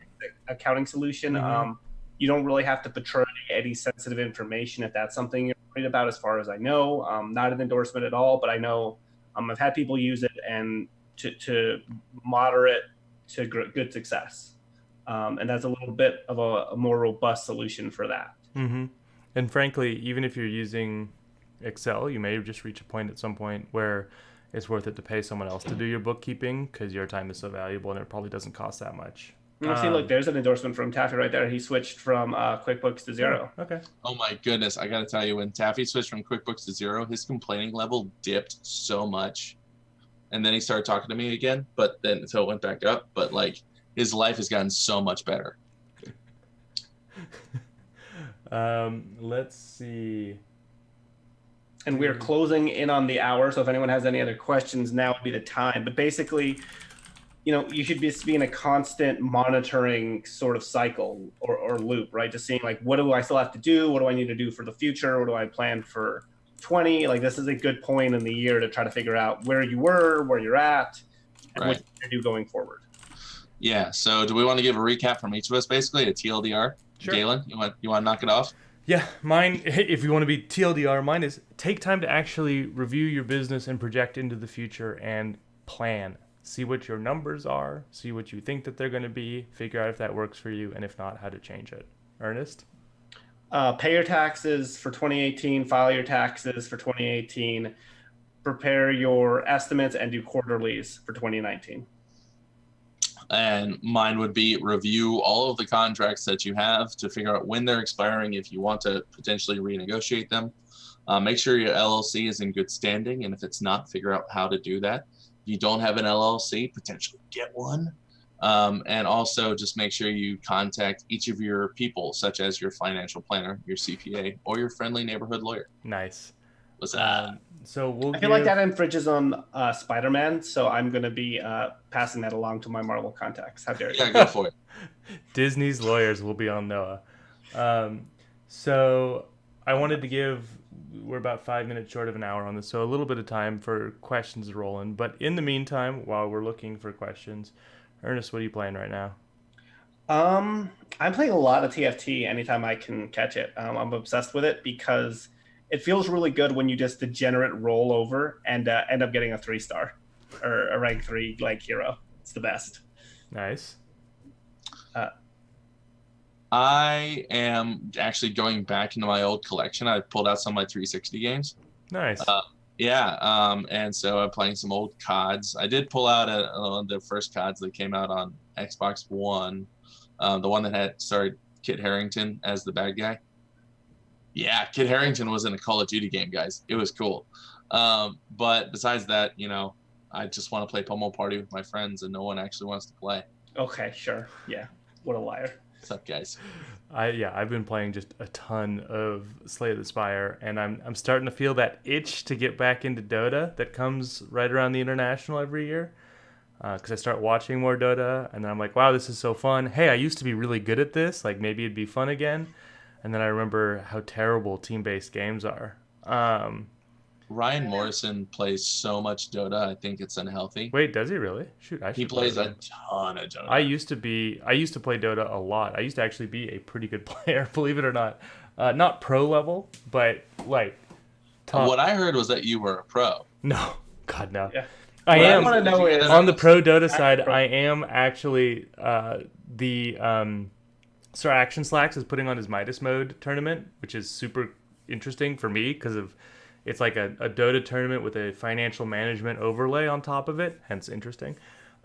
accounting solution. Mm-hmm. You don't really have to betray any sensitive information if that's something you're worried about, as far as I know. Not an endorsement at all, but I know I've had people use it and to moderate to good success. And that's a little bit of a more robust solution for that. Mm-hmm. And frankly, even if you're using Excel, you may just reach a point at some point where it's worth it to pay someone else to do your bookkeeping, because your time is so valuable and it probably doesn't cost that much. See, look, there's an endorsement from Taffy right there. He switched from QuickBooks to Xero. Okay. Oh my goodness, I got to tell you, when Taffy switched from QuickBooks to Xero, his complaining level dipped so much, and then he started talking to me again. But then so it went back up. But like, his life has gotten so much better. Let's see. And we're closing in on the hour, so if anyone has any other questions, now would be the time. But basically, you should be in a constant monitoring sort of cycle or loop, right? Just seeing like, what do I still have to do? What do I need to do for the future? What do I plan for 20? Like, this is a good point in the year to try to figure out where you were, where you're at, and what you're going to do going forward. Yeah. So do we want to give a recap from each of us, basically, a TLDR? Sure. Galen, you want to knock it off? Yeah, mine, if you want to be TLDR, mine is take time to actually review your business and project into the future and plan. See what your numbers are, see what you think that they're going to be, figure out if that works for you, and if not, how to change it. Ernest? Pay your taxes for 2018, file your taxes for 2018, prepare your estimates, and do quarterlies for 2019. And mine would be review all of the contracts that you have to figure out when they're expiring, if you want to potentially renegotiate them. Make sure your LLC is in good standing, and if it's not, figure out how to do that. If you don't have an LLC, potentially get one. And also just make sure you contact each of your people, such as your financial planner, your CPA, or your friendly neighborhood lawyer. Nice. What's that? So I feel like that infringes on Spider-Man, so I'm going to be passing that along to my Marvel contacts. How dare you? Yeah, go for it. Disney's lawyers will be on Noah. So I wanted to give, we're about 5 minutes short of an hour on this, so a little bit of time for questions to roll in. But in the meantime, while we're looking for questions, Ernest, what are you playing right now? I'm playing a lot of TFT anytime I can catch it. I'm obsessed with it because it feels really good when you just degenerate roll over and end up getting a 3-star or a rank 3 like hero. It's the best. Nice. I am actually going back into my old collection. I pulled out some of my 360 games. Nice. Yeah, and so I'm playing some old CODs. I did pull out the first CODs that came out on Xbox One, the one that had starred Kit Harington as the bad guy. Yeah, Kit Harington was in a Call of Duty game, guys. It was cool. But besides that, I just want to play Pummel Party with my friends, and no one actually wants to play. Okay, sure. Yeah. What a liar. What's up, guys? I've been playing just a ton of Slay the Spire, and I'm starting to feel that itch to get back into Dota that comes right around the International every year. Because I start watching more Dota, and then I'm like, wow, this is so fun. Hey, I used to be really good at this. Like, maybe it'd be fun again. And then I remember how terrible team-based games are. Ryan Morrison plays so much Dota. I think it's unhealthy. Wait, does he really? Shoot, he plays a ton of Dota. I used to play Dota a lot. I used to actually be a pretty good player, believe it or not. Not pro level, but like top. What I heard was that you were a pro. No, God no. Yeah. I am. I want to know is on the pro Dota side, I am actually the Star Action Slacks is putting on his Midas mode tournament, which is super interesting for me because of it's like a Dota tournament with a financial management overlay on top of it, hence interesting.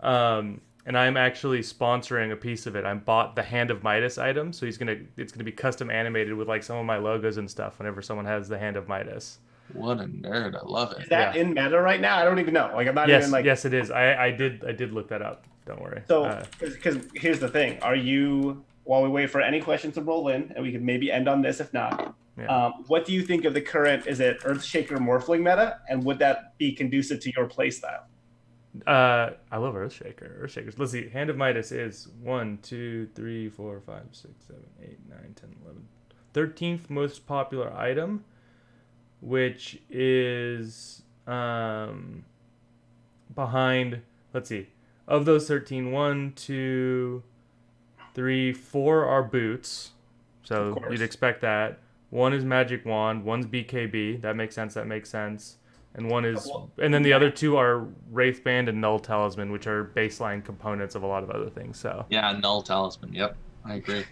And I'm actually sponsoring a piece of it. I bought the Hand of Midas item, so it's gonna be custom animated with like some of my logos and stuff whenever someone has the Hand of Midas. What a nerd! I love it. Is that in meta right now? I don't even know. Like I'm not even like. Yes, it is. I did look that up. Don't worry. So, because here's the thing: are you? While we wait for any questions to roll in, and we can maybe end on this if not. Yeah. What do you think of the current? Is it Earthshaker Morphling meta, and would that be conducive to your playstyle? I love Earthshaker. Earthshakers. Let's see. Hand of Midas is 1, 2, 3, 4, 5, 6, 7, 8, 9, 10, 11. 13th most popular item, which is behind, let's see, of those 13, 1, 2, 3, 4 are boots. So you'd expect that. 1 is Magic Wand, 1's BKB. That makes sense. And one is, and then the other 2 are Wraithband and Null Talisman, which are baseline components of a lot of other things. So yeah, Null Talisman. Yep, I agree.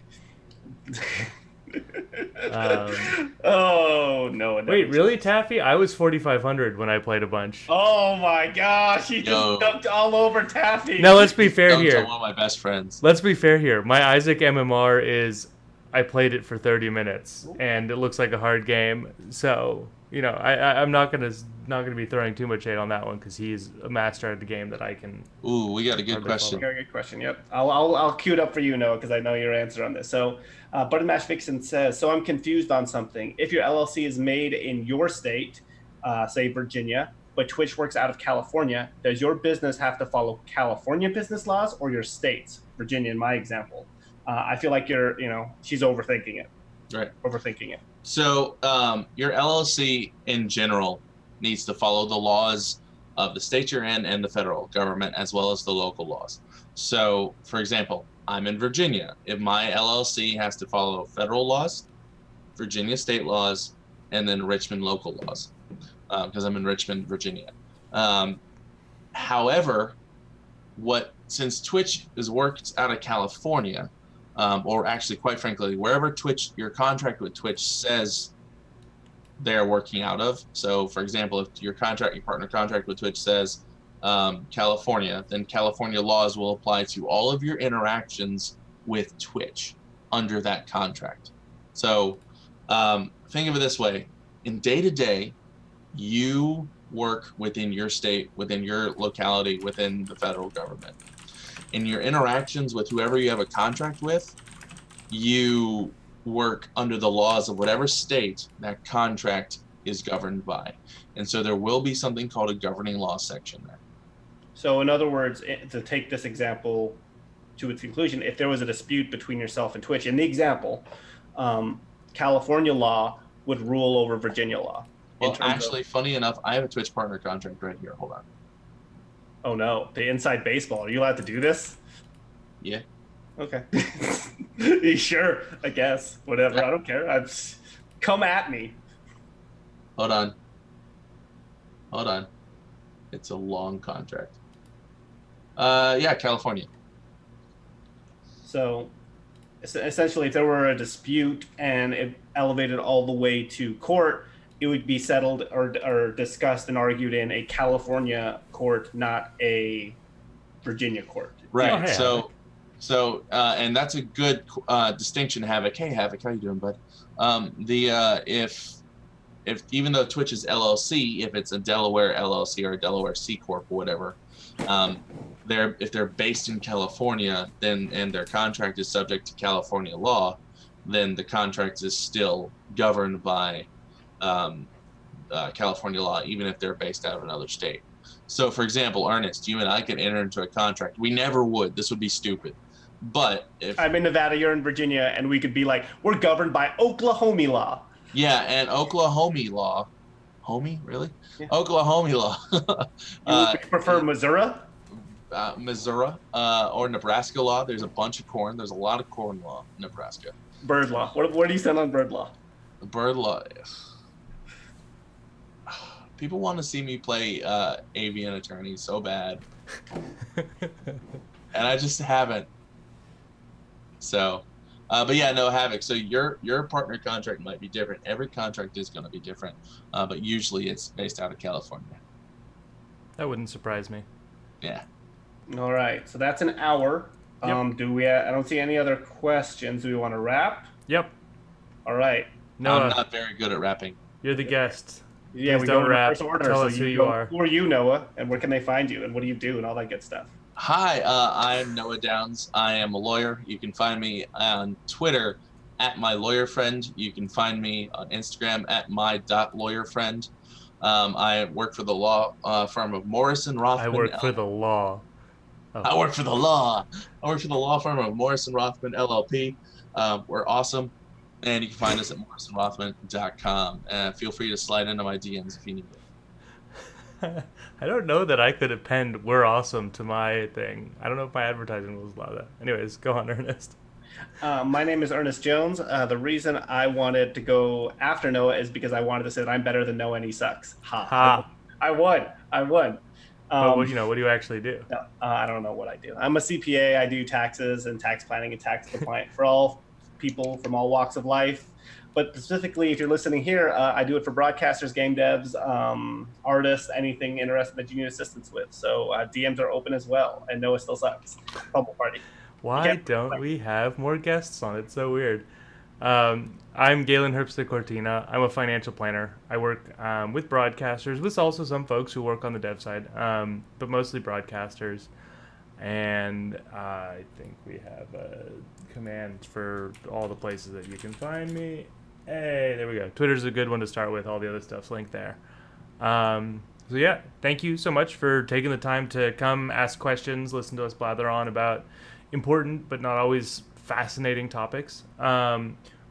Oh no! Wait, really, Taffy? I was 4,500 when I played a bunch. Oh my gosh, he just dumped all over Taffy. Now let's be fair here. One of my best friends. Let's be fair here. My Isaac MMR is, I played it for 30 minutes, and it looks like a hard game. So I'm not gonna be throwing too much hate on that one because he's a master at the game that I can. Ooh, we got a good question. Very good question. Yep, I'll queue it up for you, Noah, because I know your answer on this. So, Buttonmash Vixen says, so I'm confused on something. If your LLC is made in your state, say Virginia, but Twitch works out of California, does your business have to follow California business laws or your state's? Virginia, in my example. I feel like she's overthinking it. Right. Overthinking it. So your LLC in general needs to follow the laws of the state you're in and the federal government, as well as the local laws. So, for example, I'm in Virginia. If my LLC has to follow federal laws, Virginia state laws, and then Richmond local laws, because I'm in Richmond, Virginia. However, since Twitch is worked out of California, or actually, quite frankly, wherever your contract with Twitch says they're working out of. So, for example, if your partner contract with Twitch says California, then California laws will apply to all of your interactions with Twitch under that contract. So, think of it this way: in day-to-day, you work within your state, within your locality, within the federal government. In your interactions with whoever you have a contract with, you work under the laws of whatever state that contract is governed by. And so there will be something called a governing law section there. So in other words, to take this example to its conclusion, if there was a dispute between yourself and Twitch, in the example, California law would rule over Virginia law. Well, actually, funny enough, I have a Twitch partner contract right here. Hold on. Oh no, the inside baseball. Are you allowed to do this? Yeah. Okay. Sure, I guess. Whatever. Yeah. I don't care. Come at me. Hold on. It's a long contract. Yeah, California. So essentially, if there were a dispute and it elevated all the way to court, it would be settled or discussed and argued in a California court, not a Virginia court. Right. Oh, hey, And that's a good distinction, Havoc. Hey, Havoc, how you doing, bud? If even though Twitch is LLC, if it's a Delaware LLC or a Delaware C corp or whatever, if they're based in California, then and their contract is subject to California law, then the contract is still governed by California law, even if they're based out of another state. So, for example, Ernest, you and I could enter into a contract. We never would. This would be stupid. But if I'm in Nevada, you're in Virginia, and we could be like, we're governed by Oklahoma law. Yeah, and Oklahoma law. Homie, really? Yeah. Oklahoma law. You prefer Missouri? Missouri or Nebraska law. There's a bunch of corn. There's a lot of corn law in Nebraska. Bird law. What do you stand on bird law? Bird law. People want to see me play avian attorney so bad. And I just haven't. So, but yeah, no, Havoc. So your partner contract might be different. Every contract is going to be different, but usually it's based out of California. That wouldn't surprise me. Yeah. All right, so that's an hour. Yep. I don't see any other questions. Do we want to wrap? Yep. All right. No, I'm not very good at rapping. You're the guest. Yeah, Please we don't go rap. in first order. Tell So us who you are. Who are you, Noah? And where can they find you? And what do you do? And all that good stuff. Hi, I'm Noah Downs. I am a lawyer. You can find me on Twitter at @mylawyerfriend. You can find me on Instagram at @my.lawyerfriend. I work for the law firm of Morrison Rothman. I work for the law. Oh. I work for the law. I work for the law firm of Morrison Rothman LLP. We're awesome. And you can find us at morrisonrothman.com. Feel free to slide into my DMs if you need it. I don't know that I could append "we're awesome" to my thing. I don't know if my advertising rules allow that. Anyways, go on, Ernest. My name is Ernest Jones. The reason I wanted to go after Noah is because I wanted to say that I'm better than Noah and he sucks. Ha. Ha. I won. But what do you actually do? I don't know what I do. I'm a CPA. I do taxes and tax planning and tax compliance for all people from all walks of life. But specifically, if you're listening here, I do it for broadcasters, game devs, artists, anything interesting that you need assistance with. So DMs are open as well. And Noah still sucks. Bubble party. Why don't we have more guests on? It's so weird. I'm Galen Herbst Cortina. I'm a financial planner. I work with broadcasters, with also some folks who work on the dev side, but mostly broadcasters. And I think we have commands for all the places that you can find me. Hey, there we go. Twitter's a good one to start with. All the other stuff's linked there. So yeah, thank you so much for taking the time to come ask questions, listen to us blather on about important but not always fascinating topics.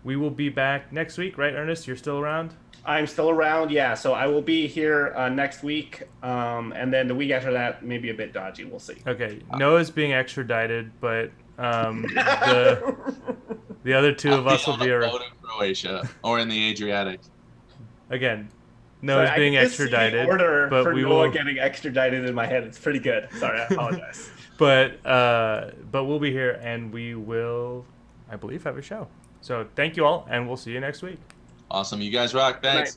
We will be back next week, right, Ernest? You're still around? I'm still around, yeah. So I will be here next week, and then the week after that, maybe a bit dodgy. We'll see. Okay, Noah's being extradited, but the other two of us will be around. In Croatia or in the Adriatic. Again, Noah's being extradited, but we Noah will getting extradited in my head. It's pretty good. Sorry, I apologize. but we'll be here, and we will, I believe, have a show. So thank you all, and we'll see you next week. Awesome. You guys rock. Thanks.